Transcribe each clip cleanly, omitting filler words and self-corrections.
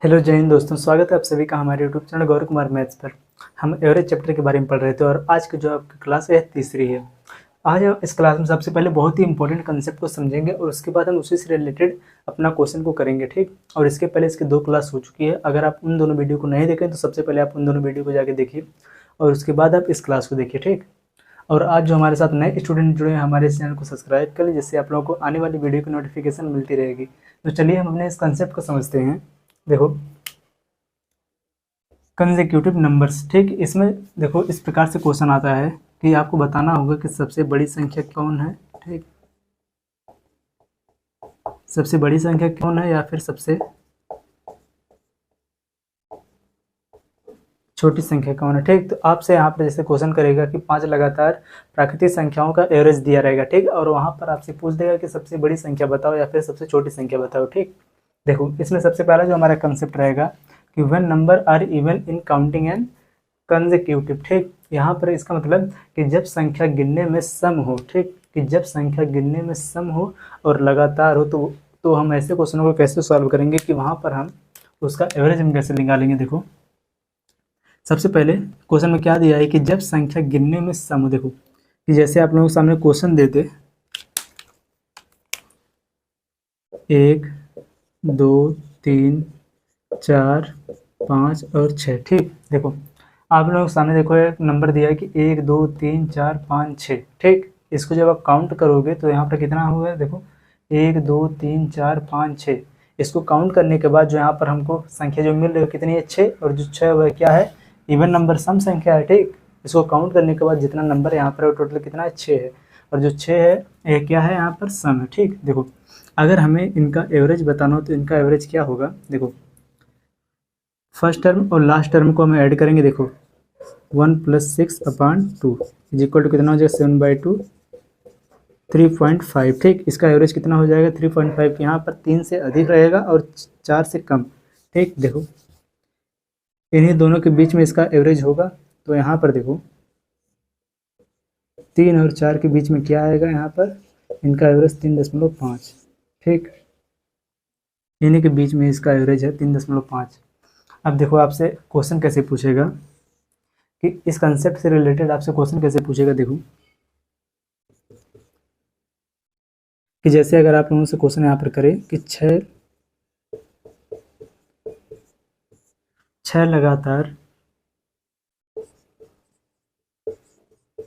Hello जय हिंद दोस्तों, स्वागत है आप सभी का हमारे YouTube channel Gaurav Kumar maths पर। हम एवरेज चैप्टर के बारे में पढ़ रहे थे और आज की जो आपकी क्लास है तीसरी है। आज हम इस क्लास में सबसे पहले बहुत ही इंपॉर्टेंट कंसेप्ट को समझेंगे और उसके बाद हम उसी से रिलेटेड अपना क्वेश्चन को करेंगे, ठीक। और इसके पहले इसकी 2 क्लास हो चुकी है। अगर आप उन दोनों वीडियो को नहीं देखें तो सबसे पहले आप उन दोनों वीडियो को जाके देखिए और उसके बाद आप इस क्लास को देखिए, ठीक। और आज जो हमारे साथ नए स्टूडेंट जुड़े हैं हमारे इस चैनल को सब्सक्राइब कर लें, जिससे आप लोगों को आने वाली वीडियो की नोटिफिकेशन मिलती रहेगी। तो चलिए हम अपने इस कंसेप्ट को समझते हैं। देखो, कंसेक्यूटिव नंबर्स, ठीक। इसमें देखो इस प्रकार से क्वेश्चन आता है कि आपको बताना होगा कि सबसे बड़ी संख्या कौन है, ठीक। सबसे बड़ी संख्या कौन है या फिर सबसे छोटी संख्या कौन है, ठीक। तो आपसे यहाँ पर जैसे क्वेश्चन करेगा कि 5 लगातार प्राकृतिक संख्याओं का एवरेज दिया रहेगा, ठीक। और वहाँ पर आपसे पूछ देगा कि सबसे बड़ी संख्या बताओ या फिर सबसे छोटी संख्या बताओ, ठीक। देखो इसमें सबसे पहला जो हमारा कंसेप्ट रहेगा कि when number are even in counting and consecutive, ठीक। यहाँ पर इसका मतलब कि जब संख्या गिनने में सम हो, ठीक। कि जब संख्या गिनने में सम हो और लगातार हो तो हम ऐसे क्वेश्चनों को कैसे सॉल्व करेंगे कि वहाँ पर हम उसका एवरेज हम कैसे निकालेंगे। देखो सबसे पहले क्वेश्चन में क्या दिया है कि जब संख्या गिनने में सम हो। देखो कि जैसे आप लोगों के सामने क्वेश्चन देते 1 2 3 4 5 और 6, ठीक। देखो आप लोगों के सामने देखो एक नंबर दिया है कि 1 2 3 4 5 6, ठीक। इसको जब आप काउंट करोगे तो यहाँ पर कितना हुआ है। देखो 1 2 3 4 5 6। इसको काउंट करने के बाद जो यहाँ पर हमको संख्या जो मिल रही है कितनी है, 6। और जो 6 वह क्या है, इवन नंबर, सम संख्या है, ठीक। इसको काउंट करने के बाद जितना नंबर यहाँ पर टोटल कितना है, 6 है। और जो 6 है ये क्या है, यहाँ पर सम है, ठीक। देखो अगर हमें इनका एवरेज बताना हो तो इनका एवरेज क्या होगा। देखो फर्स्ट टर्म और लास्ट टर्म को हम ऐड करेंगे। देखो 1 + 6/2 इज इक्वल टू कितना हो जाएगा, 7/2 3.5, ठीक। इसका एवरेज कितना हो जाएगा, 3.5। यहाँ पर 3 से अधिक रहेगा और 4 से कम, ठीक। देखो इन्हीं दोनों के बीच में इसका एवरेज होगा। तो यहाँ पर देखो 3 और 4 के बीच में क्या आएगा, यहाँ पर इनका एवरेज 3.5, ठीक। इन्हीं के बीच में इसका एवरेज है 3.5। अब देखो आपसे क्वेश्चन कैसे पूछेगा कि इस कंसेप्ट से रिलेटेड आपसे क्वेश्चन कैसे पूछेगा। देखो कि जैसे अगर आप लोगों से क्वेश्चन यहाँ पर करें कि 6 लगातार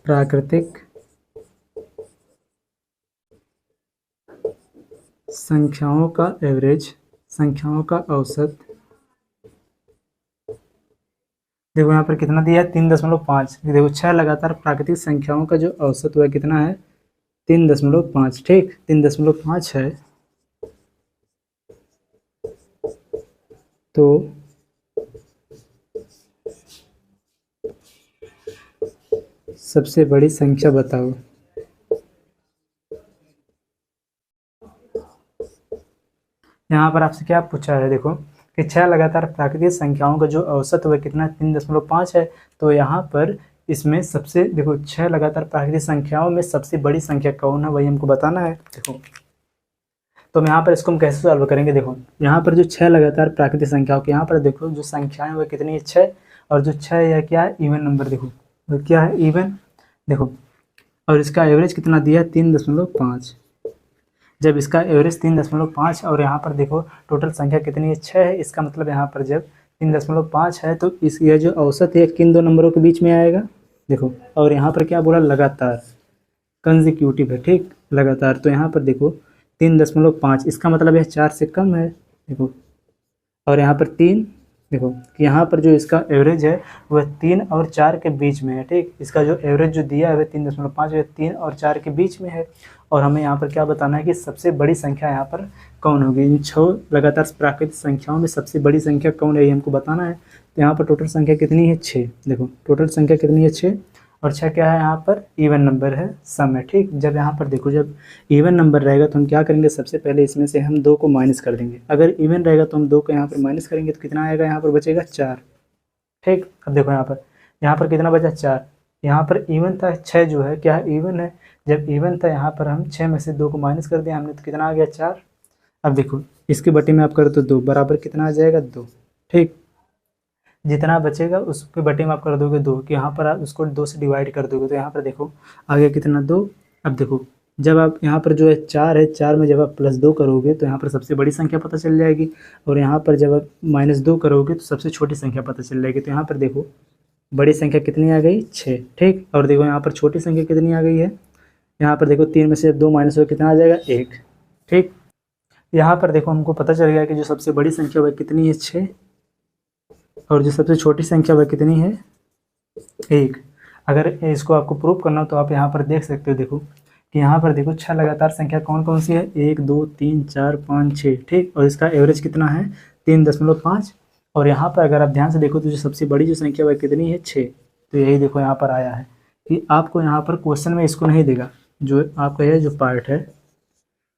प्राकृतिक संख्याओं का एवरेज, संख्याओं का औसत। देखो यहाँ पर कितना दिया है, 3.5। देखो 6 लगातार प्राकृतिक संख्याओं का जो औसत हुआ कितना है, 3.5, ठीक। 3.5 है तो सबसे बड़ी संख्या बताओ। यहाँ पर आपसे क्या पूछा है, देखो कि 6 लगातार प्राकृतिक संख्याओं का जो औसत हुआ कितना, 3.5 है। तो यहाँ पर इसमें सबसे, देखो 6 लगातार प्राकृतिक संख्याओं में सबसे बड़ी संख्या कौन है वही हमको बताना है। देखो तो यहाँ पर इसको हम कैसे सॉल्व करेंगे। देखो यहाँ पर जो 6 लगातार प्राकृतिक संख्याओं के यहाँ पर देखो जो संख्याएं वह कितनी है, 6। और जो 6 यह क्या है, इवन नंबर। देखो वो क्या है, इवन। देखो और इसका एवरेज कितना दिया है, 3.5। जब इसका एवरेज 3.5 और यहाँ पर देखो टोटल संख्या कितनी है, 6 है। इसका मतलब यहाँ पर जब 3.5 है तो इस यह जो औसत है किन दो नंबरों के बीच में आएगा। देखो और यहाँ पर क्या बोला, लगातार, कंसेक्यूटिव है, ठीक। लगातार तो यहाँ पर देखो 3.5, इसका मतलब यह 4 से कम है। देखो और यहाँ पर 3। देखो कि यहाँ पर जो इसका एवरेज है वह 3 और 4 के बीच में है, ठीक। इसका जो एवरेज जो दिया है वह 3.5 है, 3 और 4 के बीच में है। और हमें यहाँ पर क्या बताना है कि सबसे बड़ी संख्या यहाँ पर कौन होगी। इन 6 लगातार प्राकृतिक संख्याओं में सबसे बड़ी संख्या कौन है ये हमको बताना है। तो यहाँ पर टोटल संख्या कितनी है, 6। देखो टोटल संख्या कितनी है, 6। और 6 क्या है, यहाँ पर इवन नंबर है, सम है, ठीक। जब यहाँ पर देखो जब इवन नंबर रहेगा तो हम क्या करेंगे, सबसे पहले इसमें से हम 2 को माइनस कर देंगे। अगर इवन रहेगा तो हम 2 को यहाँ पर माइनस करेंगे तो कितना आएगा, यहाँ पर बचेगा 4, ठीक। अब देखो यहाँ पर कितना बचा, 4। यहाँ पर इवन था, 6 जो है क्या है, इवन है। जब इवन था यहाँ पर हम 6 में से 2 को माइनस कर दिया हमने तो कितना आ गया, 4। अब देखो इसके बटे में आप करो तो 2 बराबर कितना आ जाएगा, 2। ठीक। जितना बचेगा उसके बटे में आप कर दोगे 2, कि यहाँ पर आप उसको 2 से डिवाइड कर दोगे तो यहाँ पर देखो आगे कितना 2। अब देखो जब आप यहाँ पर जो है 4 है, 4 में जब आप +2 करोगे तो यहाँ पर सबसे बड़ी संख्या पता चल जाएगी, और यहाँ पर जब आप -2 करोगे तो सबसे छोटी संख्या पता चल जाएगी। तो यहाँ पर देखो बड़ी संख्या कितनी आ गई 6, ठीक। और देखो यहाँ पर छोटी संख्या कितनी आ गई है, यहाँ पर देखो 3 में से 2 माइनस हो कितना आ जाएगा 1, ठीक। यहाँ पर देखो हमको पता चल गया कि जो सबसे बड़ी संख्या वह कितनी है 6, और जो सबसे छोटी संख्या वह कितनी है 1। अगर इसको आपको प्रूव करना हो तो आप यहाँ पर देख सकते हो, देखो कि यहाँ पर देखो 6 लगातार संख्या कौन कौन सी है, 1 2 3 4 5 6, ठीक। और इसका एवरेज कितना है 3.5। और यहाँ पर अगर आप ध्यान से देखो तो जो सबसे बड़ी जो संख्या वह कितनी है 6। तो यही देखो यहाँ पर आया है कि आपको यहाँ पर क्वेश्चन में इसको नहीं देगा, जो आपका यह जो पार्ट है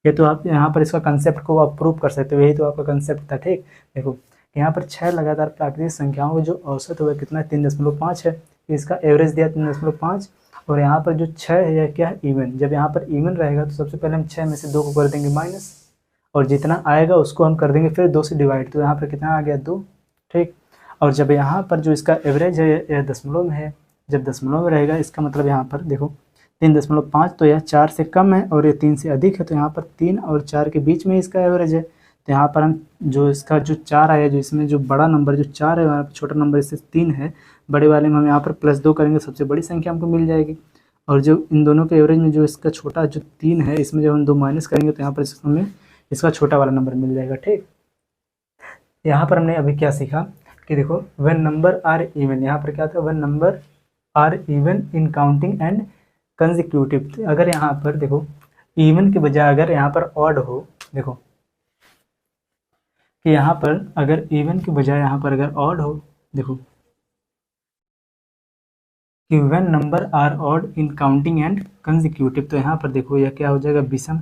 ये तो आप यहाँ पर इसका कंसेप्ट को आप प्रूव कर सकते हो, यही तो आपका कंसेप्ट था, ठीक। देखो यहाँ पर 6 लगातार प्राकृतिक संख्याओं का जो औसत हुआ कितना है 3.5 है, इसका एवरेज दिया 3.5। और यहाँ पर जो 6 है यह क्या है इवन। जब यहाँ पर इवन रहेगा तो सबसे पहले हम 6 में से 2 को कर देंगे माइनस, और जितना आएगा उसको हम कर देंगे फिर 2 से डिवाइड, तो यहाँ पर कितना आ गया 2, ठीक। और जब यहाँ पर जो इसका एवरेज है यह दशमलव में है, जब दशमलव में रहेगा इसका मतलब यहाँ पर देखो 3.5, तो यह 4 से कम है और ये 3 से अधिक है, तो यहाँ पर 3 और 4 के बीच में इसका एवरेज है। तो यहाँ पर हम जो इसका जो 4 आया, जो इसमें जो बड़ा नंबर जो 4 है, यहाँ पर छोटा नंबर इससे 3 है, बड़े वाले में हम यहाँ पर +2 करेंगे, सबसे बड़ी संख्या हमको मिल जाएगी। और जो इन दोनों के एवरेज में जो इसका छोटा जो 3 है, इसमें जब हम 2 माइनस करेंगे तो यहाँ पर हमें इसका छोटा वाला नंबर मिल जाएगा, ठीक। यहाँ पर हमने अभी क्या सीखा कि देखो व्हेन नंबर आर इवन, यहाँ पर क्या था when number are even in counting and consecutive. अगर यहाँ पर देखो इवन के बजाय अगर यहाँ पर ऑड हो, देखो कि यहाँ पर अगर इवन के बजाय यहाँ पर अगर ऑड हो, देखो कि when number are odd in counting and consecutive, तो यहाँ पर देखो यह क्या हो जाएगा विषम।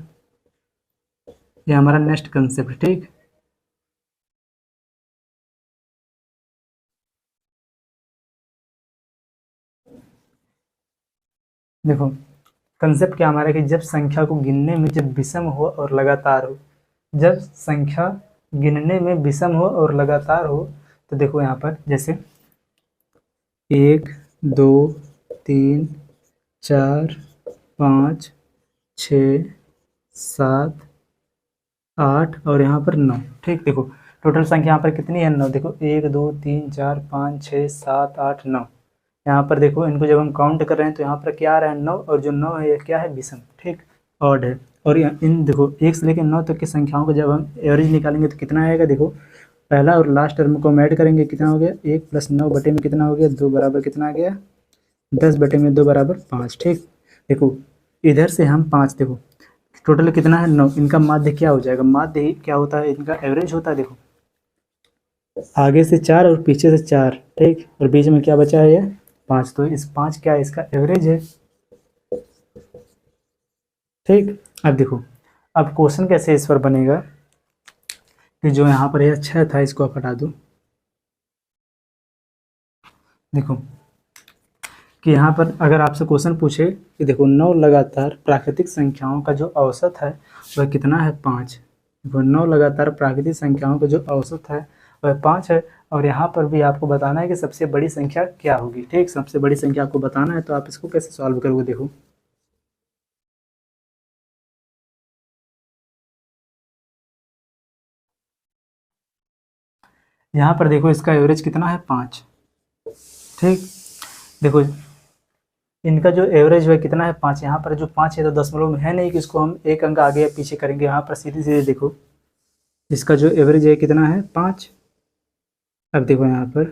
यह हमारा नेक्स्ट कंसेप्ट, ठीक। देखो कंसेप्ट क्या हमारा कि जब संख्या को गिनने में जब विषम हो और लगातार हो, जब संख्या गिनने में विषम हो और लगातार हो, तो देखो यहाँ पर जैसे 1 2 3 4 5 6 7 8 और यहाँ पर 9, ठीक। देखो टोटल संख्या यहाँ पर कितनी है 9। देखो 1 2 3 4 5 6 7 8 9, यहाँ पर देखो इनको जब हम काउंट कर रहे हैं तो यहाँ पर क्या आ रहा है 9, और जो 9 है ये क्या है विषम, ठीक, ऑड है। और इन देखो 1 से लेकर 9 तक की संख्याओं को जब हम एवरेज निकालेंगे तो कितना आएगा, देखो पहला और लास्ट टर्म को हम ऐड करेंगे, कितना हो गया 1 + 9 बटे में कितना हो गया 2 बराबर कितना आ गया 10 बटे में 2 बराबर 5, ठीक। देखो इधर से हम 5, देखो टोटल कितना है 9, इनका माध्य क्या हो जाएगा, माध्य क्या होता है इनका एवरेज होता है। देखो आगे से 4 और पीछे से 4, ठीक, और बीच में क्या बचा है ये 5, तो इस 5 क्या है इसका एवरेज है, ठीक। अब देखो अब क्वेश्चन कैसे इस पर बनेगा कि जो यहाँ पर यह 6 था इसको आप हटा दो। देखो कि यहाँ पर अगर आपसे क्वेश्चन पूछे कि देखो 9 लगातार प्राकृतिक संख्याओं का जो औसत है वह कितना है 5। देखो 9 लगातार प्राकृतिक संख्याओं का जो औसत है वह 5 है, और यहाँ पर भी आपको बताना है कि सबसे बड़ी संख्या क्या होगी, ठीक। सबसे बड़ी संख्या आपको बताना है, तो आप इसको कैसे सॉल्व करोगे। देखो यहाँ पर देखो इसका एवरेज कितना है 5, ठीक। देखो इनका जो एवरेज है कितना है 5, यहाँ पर जो 5 है तो दशमलव में है नहीं कि इसको हम एक अंक आगे या पीछे करेंगे, यहाँ पर सीधे सीधे देखो इसका जो एवरेज है कितना है 5। अब देखो यहाँ पर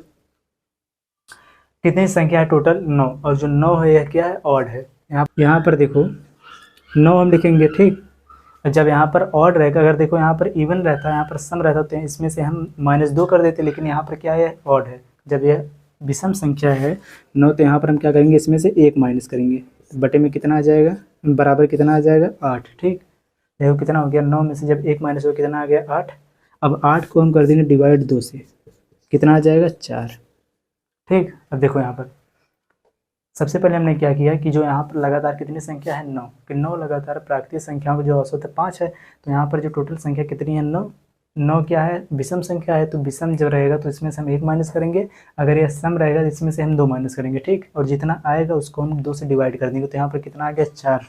कितनी संख्या है टोटल 9, और जो 9 है यह क्या है ऑड है। यहाँ पर देखो 9 हम लिखेंगे, ठीक। जब यहाँ पर ऑड रहेगा, अगर देखो यहाँ पर इवन रहता है, यहाँ पर सम रहता, तो इसमें से हम -2 कर देते, लेकिन यहाँ पर क्या है ऑड है। जब यह विषम संख्या है 9, तो यहाँ पर हम क्या करेंगे इसमें से 1 माइनस करेंगे, बटे में कितना आ जाएगा बराबर कितना आ जाएगा 8, ठीक। देखो कितना हो गया 9 में से जब 1 माइनस हो कितना आ गया 8। अब 8 को हम कर देंगे डिवाइड 2 से, कितना आ जाएगा 4, ठीक। अब देखो यहाँ पर सबसे पहले हमने क्या किया कि जो यहाँ पर लगातार कितनी संख्या है 9, कि 9 लगातार प्राकृतिक संख्याओं की जो औसत है 5 है, तो यहाँ पर जो टोटल संख्या कितनी है 9, 9 क्या है, विषम संख्या है, तो विषम जब रहेगा तो इसमें से हम 1 माइनस करेंगे, अगर यह सम रहेगा तो इसमें से हम 2 माइनस करेंगे, ठीक। और जितना आएगा उसको हम 2 से डिवाइड कर देंगे, तो यहाँ पर कितना आ गया 4।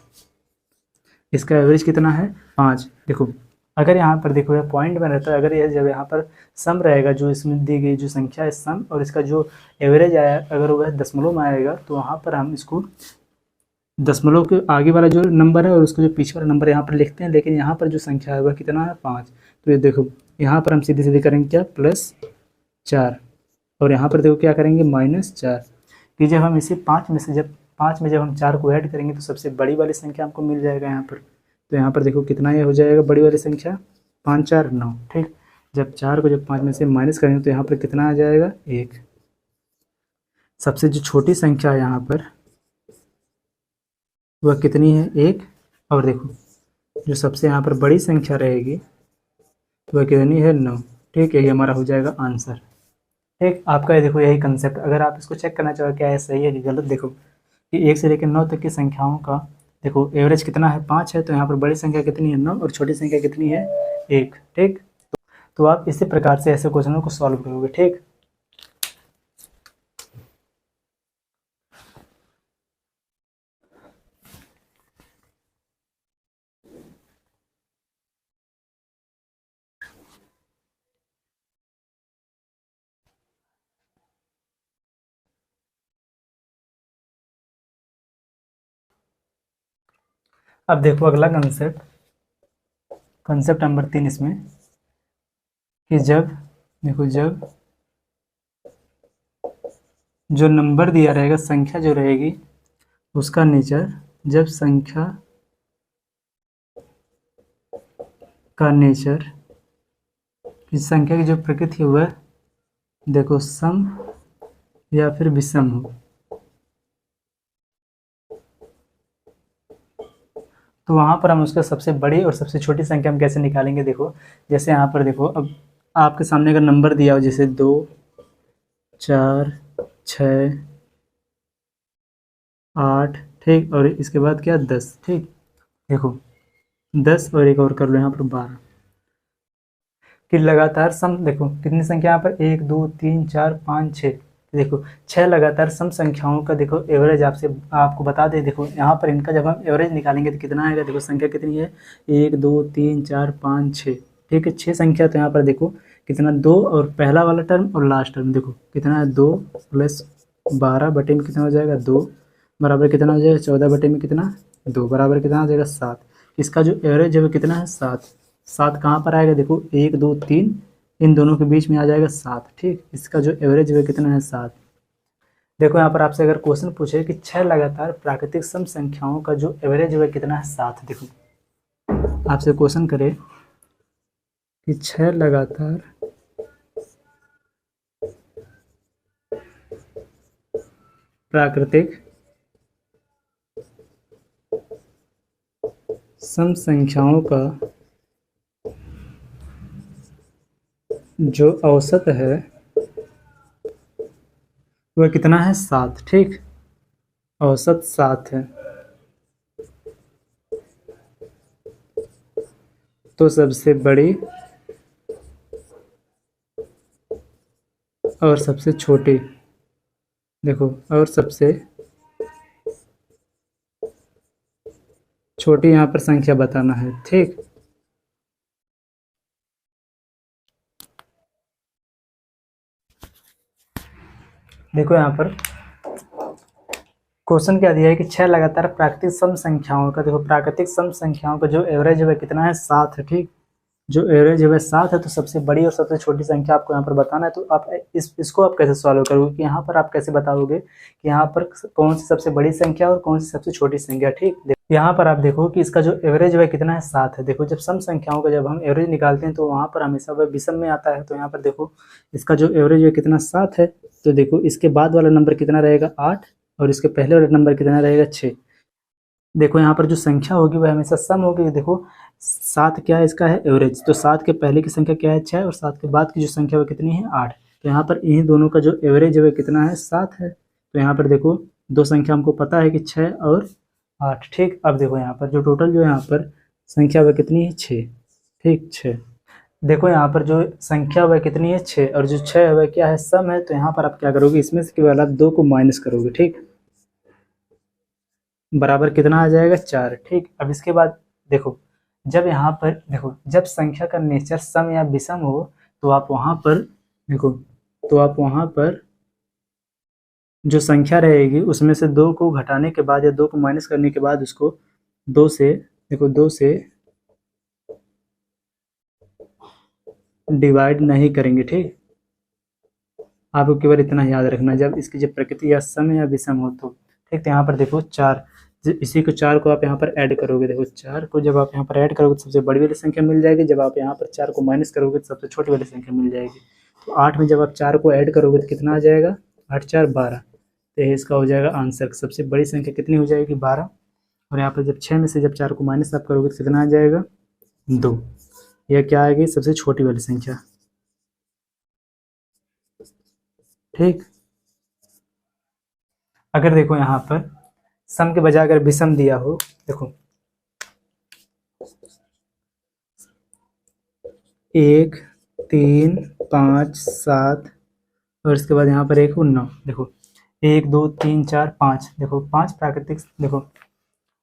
इसका एवरेज कितना है 5। देखो अगर यहाँ पर देखो यह पॉइंट में रहता है, अगर यह जब यहाँ पर सम रहेगा, जो इसमें दी गई जो संख्या है सम, और इसका जो एवरेज आया अगर वह दशमलव में आएगा, तो वहाँ पर हम इसको दशमलव के आगे वाला जो नंबर है और उसका जो पीछे वाला नंबर यहाँ पर लिखते हैं, लेकिन यहाँ पर जो संख्या है वह कितना है 5। तो ये देखो यहाँ पर हम सीधे सीधे करेंगे क्या, +4, और यहाँ पर देखो क्या करेंगे -4, कि जब हम इसे 5 में से जब 5 में जब हम 4 को ऐड करेंगे तो सबसे बड़ी वाली संख्या हमको मिल जाएगा यहाँ पर। तो यहाँ पर देखो कितना ये हो जाएगा बड़ी वाली संख्या, 5 4 9, ठीक। जब 4 को जब 5 में से माइनस करेंगे तो यहाँ पर कितना आ जाएगा 1। सबसे जो छोटी संख्या है यहाँ पर वह कितनी है 1, और देखो जो सबसे यहाँ पर बड़ी संख्या रहेगी वह कितनी है 9, ठीक। यही हमारा हो जाएगा आंसर, ठीक। आपका ये देखो यही कंसेप्ट, अगर आप इसको चेक करना चाहो क्या है सही है कि गलत, देखो कि 1 से लेकर 9 तक की संख्याओं का देखो एवरेज कितना है 5 है, तो यहाँ पर बड़ी संख्या कितनी है 9 और छोटी संख्या कितनी है 1, ठीक। तो आप इसी प्रकार से ऐसे क्वेश्चनों को सॉल्व करोगे, ठीक। अब देखो अगला कंसेप्ट, कंसेप्ट नंबर 3 इसमें, कि जब देखो जब जो नंबर दिया रहेगा, संख्या जो रहेगी उसका नेचर, जब संख्या का नेचर, इस संख्या की जो प्रकृति है वह देखो सम या फिर विषम हो, तो वहाँ पर हम उसका सबसे बड़ी और सबसे छोटी संख्या हम कैसे निकालेंगे। देखो जैसे यहाँ पर देखो, अब आपके सामने अगर नंबर दिया हो जैसे 2 4 6 8, ठीक, और इसके बाद क्या 10, ठीक। देखो 10 और एक और कर लो यहाँ पर 12, कि लगातार सम, देखो कितनी संख्या यहाँ पर 1 2 3 4 5 6, देखो 6 लगातार सम संख्याओं का देखो एवरेज आपको बता दे। देखो यहाँ पर इनका जब हम एवरेज निकालेंगे तो कितना आएगा, देखो संख्या कितनी है 1 2 3 4 5 6, ठीक है 6 संख्या। तो यहाँ पर देखो कितना 2 और पहला वाला टर्म और लास्ट टर्म देखो कितना है 2 + 12 बटे में कितना हो जाएगा 2 बराबर कितना हो जाएगा 14 बटे में कितना 2 बराबर कितना हो जाएगा 7। इसका जो एवरेज है वो कितना है 7। 7 कहाँ पर आएगा, देखो 1 2 3 इन दोनों के बीच में आ जाएगा 7, ठीक। इसका जो एवरेज है कितना है 7। देखो यहाँ पर आपसे अगर क्वेश्चन पूछे कि 6 लगातार प्राकृतिक सम संख्याओं का जो एवरेज है कितना है 7, देखो आपसे क्वेश्चन करे कि 6 लगातार प्राकृतिक सम संख्याओं का जो औसत है वह कितना है 7, ठीक। औसत 7 है, तो सबसे बड़ी और सबसे छोटी, देखो और सबसे छोटी यहाँ पर संख्या बताना है, ठीक। देखो यहाँ पर क्वेश्चन क्या दिया है कि 6 लगातार प्राकृतिक सम संख्याओं का, देखो प्राकृतिक सम संख्याओं का जो एवरेज है वह कितना है 7 है, ठीक। जो एवरेज है वह 7 है, तो सबसे बड़ी और सबसे छोटी संख्या आपको यहाँ पर बताना है। तो आप इसको आप कैसे सॉल्व करोगे, कि यहाँ पर आप कैसे बताओगे कि यहाँ पर कौन सी सबसे बड़ी संख्या और कौन सी सबसे छोटी संख्या, ठीक। यहाँ पर आप देखो कि इसका जो एवरेज है कितना है 7 है। देखो जब सम संख्याओं का जब हम एवरेज निकालते हैं तो वहाँ पर हमेशा वह विषम में आता है। तो यहाँ पर देखो इसका जो एवरेज है कितना 7 है, तो देखो इसके बाद वाला नंबर कितना रहेगा 8 और इसके पहले वाला नंबर कितना रहेगा 6। देखो यहाँ पर जो संख्या होगी वह हमेशा सम होगी। देखो 7 क्या है, इसका है एवरेज, तो 7 के पहले की संख्या क्या है 6 और 7 के बाद की जो संख्या वह कितनी है 8। तो यहाँ पर इन्हीं दोनों का जो एवरेज है वह कितना है 7 है। तो यहाँ पर देखो दो संख्या हमको पता है कि 6 और 8, ठीक। अब देखो यहाँ पर जो टोटल जो यहाँ पर संख्या वह कितनी है 6, ठीक 6। देखो यहाँ पर जो संख्या वह कितनी है 6, और जो 6 है वह क्या है सम है। तो यहाँ पर आप क्या करोगे, इसमें से केवल आप 2 को माइनस करोगे, ठीक, बराबर कितना आ जाएगा 4, ठीक। अब इसके बाद देखो, जब यहाँ पर देखो, जब संख्या का नेचर सम या विषम हो तो आप वहाँ पर देखो, तो आप वहाँ पर जो संख्या रहेगी उसमें से 2 को घटाने के बाद या 2 को माइनस करने के बाद उसको 2 से देखो 2 से डिवाइड नहीं करेंगे, ठीक। आपको केवल इतना याद रखना, जब इसकी जब प्रकृति या सम या विषम हो तो, ठीक। तो यहाँ पर देखो 4, इसी को 4 को आप यहाँ पर ऐड करोगे, देखो 4 को जब आप यहाँ पर ऐड करोगे तो सबसे बड़ी वाली संख्या मिल जाएगी, जब आप यहाँ पर 4 को माइनस करोगे तो सबसे छोटी वाली संख्या मिल जाएगी। तो 8 में जब आप 4 को ऐड करोगे तो कितना आ जाएगा, 8 4 12। तो ये इसका हो जाएगा आंसर, सबसे बड़ी संख्या कितनी हो जाएगी 12। और यहाँ पर जब 6 में से जब 4 को माइनस आप करोगे तो कितना आ जाएगा 2। यह क्या आएगी, सबसे छोटी वाली संख्या, ठीक। अगर देखो यहाँ पर सम के बजाय अगर विषम दिया हो, देखो 1 3 5 7 और इसके बाद यहाँ पर 1 9, देखो 1 2 3 4 5, देखो 5 प्राकृतिक, देखो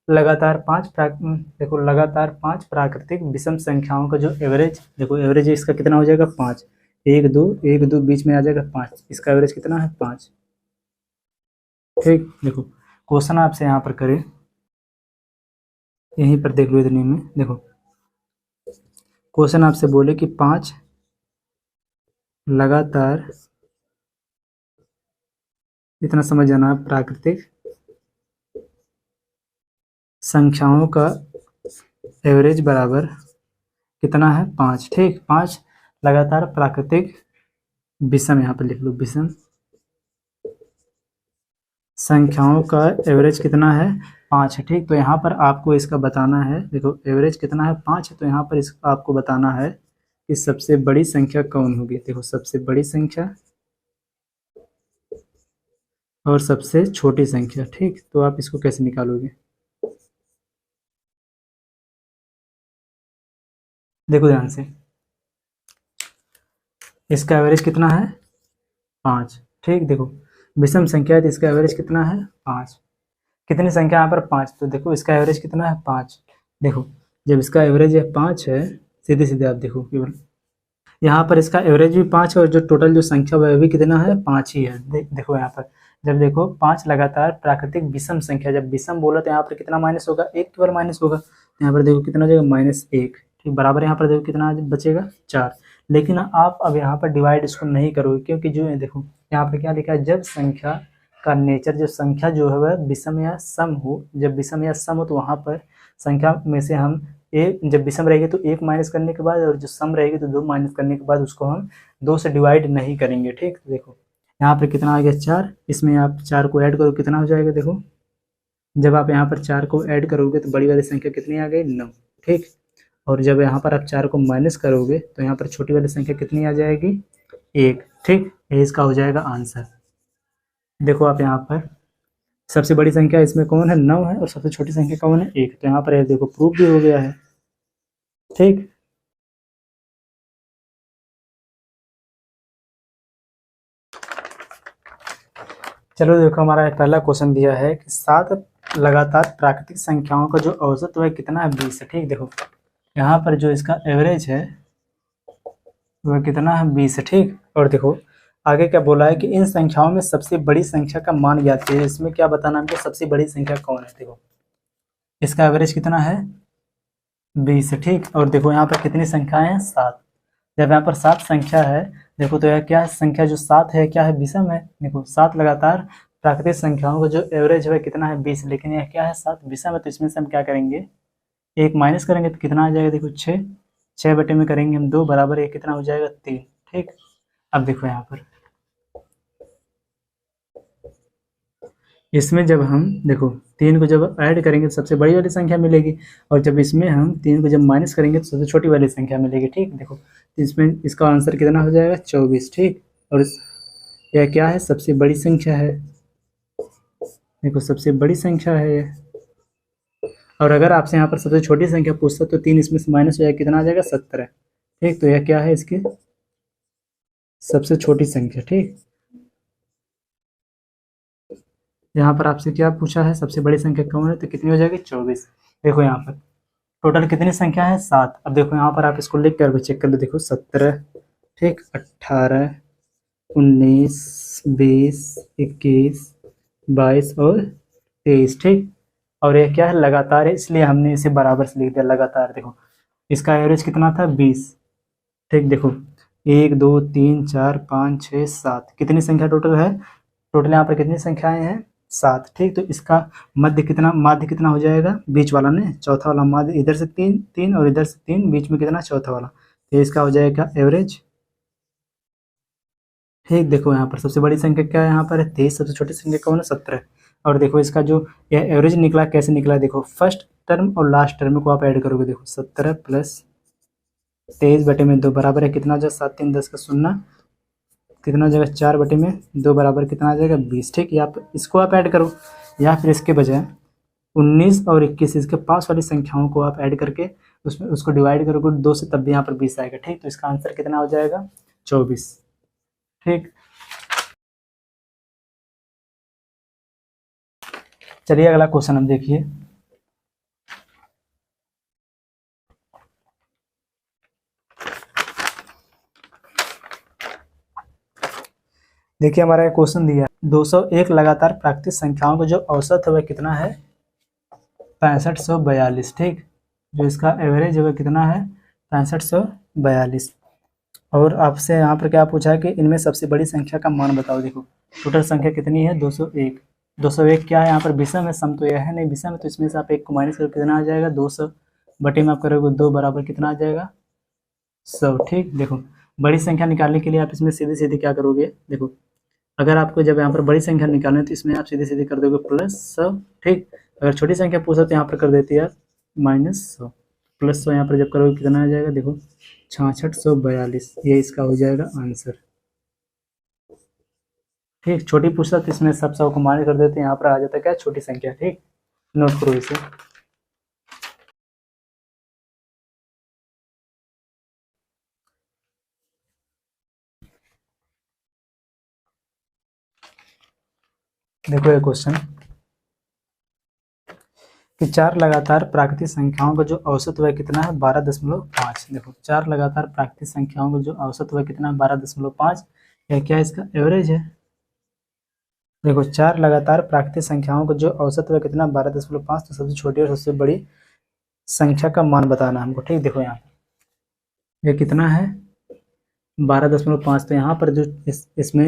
लगातार पांच प्राकृतिक विषम संख्याओं का जो एवरेज, देखो एवरेज इसका कितना हो जाएगा 5, 1 2 बीच में आ जाएगा 5, इसका एवरेज कितना है 5, ठीक। देखो क्वेश्चन आपसे यहाँ पर करें, यहीं पर देख लो इतने में, देखो क्वेश्चन आपसे बोले कि 5 लगातार, इतना समझ जाना, प्राकृतिक संख्याओं का एवरेज बराबर कितना है 5, ठीक। 5 लगातार प्राकृतिक विषम, यहाँ पर लिख लो विषम संख्याओं का एवरेज कितना है 5 है, ठीक। तो यहाँ पर आपको इसका बताना है, देखो एवरेज कितना है 5 है, तो यहाँ पर इसका आपको बताना है कि सबसे बड़ी संख्या कौन होगी। देखो सबसे बड़ी संख्या और सबसे छोटी संख्या, ठीक। तो आप इसको कैसे निकालोगे, देखो ध्यान से, इसका एवरेज कितना है 5, ठीक। देखो विषम संख्या है तो इसका एवरेज कितना है 5, कितनी संख्या यहाँ पर 5, तो देखो इसका एवरेज कितना है 5। देखो जब इसका एवरेज है 5 है, सीधे सीधे आप देखो केवल यहाँ पर इसका एवरेज भी 5 है और जो टोटल जो संख्या वह भी कितना है 5 ही है। देखो यहाँ पर जब देखो 5 लगातार प्राकृतिक विषम संख्या, जब विषम बोला तो यहाँ पर कितना माइनस होगा, 1 केवल माइनस होगा, तो यहाँ पर देखो कितना हो जाएगा -1, ठीक, बराबर यहाँ पर देखो कितना बचेगा 4। लेकिन आप अब यहाँ पर डिवाइड इसको नहीं करोगे, क्योंकि जो है देखो यहाँ पर क्या लिखा है, जब संख्या का नेचर, जो संख्या जो है वह विषम या सम हो, जब विषम या सम हो तो वहाँ पर संख्या में से हम एक, जब विषम रहेगी तो 1 माइनस करने के बाद, और जो सम रहेगी तो 2 माइनस करने के बाद उसको हम 2 से डिवाइड नहीं करेंगे, ठीक। तो देखो यहाँ पर कितना आ गया 4, इसमें आप 4 को ऐड करो कितना हो जाएगा, देखो जब आप यहाँ पर 4 को ऐड करोगे तो बड़ी वाली संख्या कितनी आ गई 9, ठीक। और जब यहाँ पर आप 4 को माइनस करोगे तो यहाँ पर छोटी वाली संख्या कितनी आ जाएगी 1, ठीक। ये इसका हो जाएगा आंसर। देखो आप यहाँ पर सबसे बड़ी संख्या इसमें कौन है 9 है, और सबसे छोटी संख्या कौन है 1, तो यहाँ पर देखो प्रूफ भी हो गया है, ठीक। चलो देखो हमारा पहला क्वेश्चन दिया है कि 7 लगातार प्राकृतिक संख्याओं का जो औसत वह कितना है 20 है, ठीक। देखो यहाँ पर जो इसका एवरेज है वह कितना है 20 है, ठीक। और देखो आगे क्या बोला है कि इन संख्याओं में सबसे बड़ी संख्या का मान ज्ञात कीजिए, इसमें क्या बताना हमको सबसे बड़ी संख्या कौन है। देखो इसका एवरेज कितना है 20 है, ठीक। और देखो यहाँ पर कितनी संख्याएं हैं 7, जब यहाँ पर 7 संख्या है, देखो तो यह क्या है, संख्या जो 7 है क्या है विषम है। देखो 7 लगातार प्राकृतिक संख्याओं का जो एवरेज है कितना है 20, लेकिन यह क्या है 7 विषम है, तो इसमें से हम क्या करेंगे 1 माइनस करेंगे तो कितना आ जाएगा, देखो 6 बटे में करेंगे हम 2 बराबर 1, कितना हो जाएगा 3, ठीक। अब देखो यहाँ पर इसमें जब हम देखो 3 को जब ऐड करेंगे तो सबसे बड़ी वाली संख्या मिलेगी, और जब इसमें हम 3 को जब माइनस करेंगे तो सबसे छोटी वाली संख्या मिलेगी, ठीक। देखो इसमें इसका आंसर कितना हो जाएगा 24, ठीक। और यह क्या है सबसे बड़ी संख्या है, देखो सबसे बड़ी संख्या है यह। और अगर आपसे यहाँ पर सबसे छोटी संख्या पूछता तो 3 इसमें से माइनस हो जाएगा, कितना आ जाएगा 17, ठीक, तो यह क्या है इसकी सबसे छोटी संख्या। ठीक, यहाँ पर आपसे क्या पूछा है, सबसे बड़ी संख्या कौन है, तो कितनी हो जाएगी 24। देखो यहाँ पर टोटल कितनी संख्या है 7। अब देखो यहाँ पर आप इसको लिख कर चेक कर लो, देखो 17, ठीक, 18, 19, 20, 21, 22 और 23। ठीक, और ये क्या है लगातार है, इसलिए हमने इसे बराबर से लिख दिया लगातार। देखो इसका एवरेज कितना था 20। ठीक, देखो 1 2 3 4 5 6 7 कितनी संख्या टोटल है, टोटल यहाँ पर कितनी संख्याएं हैं 7। ठीक, तो इसका माध्य कितना हो जाएगा, बीच वाला ने चौथा वाला माध्य, इधर से 3 3 और इधर से 3, बीच में कितना चौथा वाला, तो इसका हो जाएगा एवरेज। ठीक, देखो यहाँ पर सबसे बड़ी संख्या क्या है, यहाँ पर है 23, सबसे छोटी संख्या कौन है 17। और देखो इसका जो यह एवरेज निकला कैसे निकला, देखो फर्स्ट टर्म और लास्ट टर्म को आप ऐड करोगे, देखो 17 प्लस 23/2 बराबर है कितना हो जाएगा 7 3 10 का 0, कितना हो जाएगा 4/2 बराबर कितना आ जाएगा 20। ठीक, या आप इसको आप ऐड करो, या फिर इसके बजाय 19 और 21 इसके पास वाली संख्याओं को आप ऐड करके उसमें उसको डिवाइड करोगे 2 से, तब भी यहाँ पर 20 आएगा। ठीक, तो इसका आंसर कितना हो जाएगा 24। ठीक, चलिए अगला क्वेश्चन हम देखिए। देखिए हमारा क्वेश्चन दिया 201 लगातार प्राकृतिक संख्याओं का जो औसत है वह कितना है 6542। ठीक, जो इसका एवरेज है वह कितना है 6542। और आपसे यहाँ पर क्या पूछा है कि इनमें सबसे बड़ी संख्या का मान बताओ। देखो टोटल संख्या कितनी है 201। 201 क्या है यहाँ पर विषम है, सम तो यह है नहीं, विषम है तो इसमें से आप एक को माइनस करके कितना आ जाएगा 200 बटे में आप करोगे 2 बराबर कितना आ जाएगा 100। ठीक, देखो बड़ी संख्या निकालने के लिए आप इसमें सीधे सीधे क्या करोगे, देखो अगर आपको जब यहाँ पर बड़ी संख्या निकालनी है तो इसमें आप सीधे सीधे कर दोगे +100। ठीक, अगर छोटी संख्या पूछा तो यहाँ पर कर देते यार -100, +100 यहाँ पर जब करोगे कितना आ जाएगा, देखो 6642, ये इसका हो जाएगा आंसर। ठीक, छोटी पूछता तो इसमें सब 100 को माइनस कर देते हैं, यहाँ पर आ जाता है क्या छोटी संख्या। ठीक, नोट करो इसे। देखो ये क्वेश्चन कि 4 लगातार प्राकृतिक संख्याओं का जो औसत वह कितना है 12.5। देखो 4 लगातार प्राकृतिक संख्याओं का जो औसत वह कितना है 12.5, या क्या इसका एवरेज है। देखो 4 लगातार प्राकृतिक संख्याओं का जो औसत वह कितना 12.5, तो सबसे छोटी और सबसे बड़ी संख्या का मान बताना हमको। ठीक, देखो यहाँ ये कितना है 12.5, तो यहाँ पर जो इसमें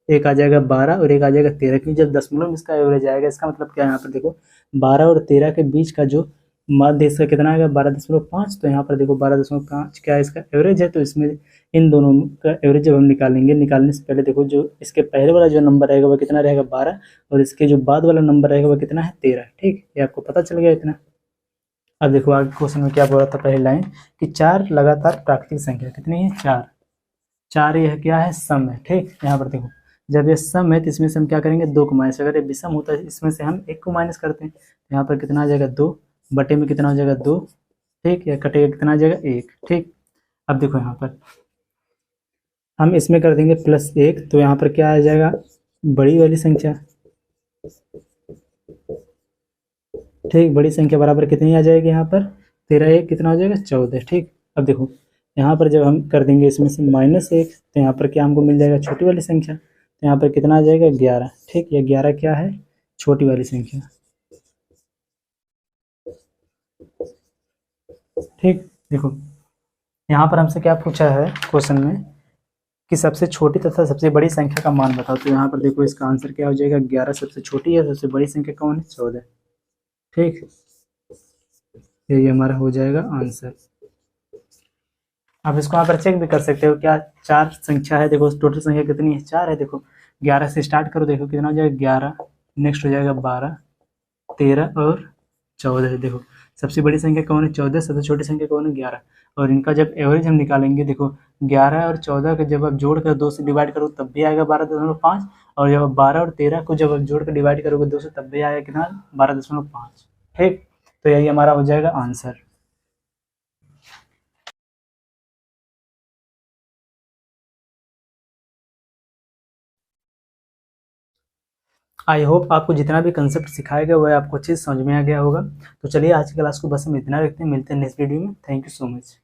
एक आ जाएगा 12 और एक आ जाएगा 13, क्योंकि जब दशमलव में इसका एवरेज आएगा इसका मतलब क्या है, यहाँ पर देखो 12 और 13 के बीच का जो माध्य इसका कितना आएगा 12.5, तो यहाँ पर देखो 12.5 क्या है इसका एवरेज है, तो इसमें इन दोनों का एवरेज जब हम निकालेंगे, निकालने से पहले देखो जो इसके पहले वाला जो नंबर रहेगा वह कितना रहेगा 12, और इसके जो बाद वाला नंबर रहेगा वह कितना है 13। ठीक, ये आपको पता चल गया इतना। अब देखो आगे क्वेश्चन में क्या बोला था, पहली लाइन कि 4 लगातार प्राकृतिक संख्या कितनी है 4। 4 यह क्या है सम है। ठीक, यहाँ पर देखो जब ये सम है तो इसमें से हम क्या करेंगे 2 को माइनस, अगर ये विषम होता है इसमें से हम 1 को माइनस करते हैं, तो यहाँ पर कितना आ जाएगा 2 बटे में कितना हो जाएगा 2। ठीक, या कटेगा कितना आ जाएगा 1। ठीक, अब देखो यहाँ पर हम इसमें कर देंगे +1, तो यहाँ पर क्या आ जाएगा बड़ी वाली संख्या। ठीक, बड़ी संख्या बराबर कितनी आ जाएगी यहाँ पर 13 1 कितना हो जाएगा 14। ठीक, अब देखो यहाँ पर जब हम कर देंगे इसमें से -1, तो यहाँ पर क्या हमको मिल जाएगा छोटी वाली संख्या, तो यहाँ पर कितना आ जाएगा 11। ठीक, ये 11 क्या है छोटी वाली संख्या। ठीक, देखो यहाँ पर हमसे क्या पूछा है क्वेश्चन में कि सबसे छोटी तथा सबसे बड़ी संख्या का मान बताओ, तो यहाँ पर देखो इसका आंसर क्या हो जाएगा 11 सबसे छोटी है, सबसे बड़ी संख्या कौन है 14। ठीक, ये हमारा हो जाएगा आंसर। आप इसको यहाँ पर चेक भी कर सकते हो, क्या 4 संख्या है, देखो टोटल संख्या कितनी है 4 है। देखो 11 से स्टार्ट करो, देखो कितना हो जाएगा 11, नेक्स्ट हो जाएगा 12, 13 और 14। देखो सबसे बड़ी संख्या कौन है 14, सबसे छोटी संख्या कौन है 11, और इनका जब एवरेज हम निकालेंगे, देखो 11 और 14 को जब आप जोड़ कर 2 से डिवाइड करो तब भी आएगा 12.5, और जब 12 और 13 को जब आप जोड़ कर डिवाइड करोगे 2 से तब भी आएगा कितना 12.5। ठीक, तो यही हमारा हो जाएगा आंसर। आई होप आपको जितना भी कंसेप्ट सिखाया गया वह आपको अच्छे से समझ में आ गया होगा। तो चलिए आज की क्लास को बस हम इतना रखते हैं, मिलते हैं नेक्स्ट वीडियो में। Thank you so much.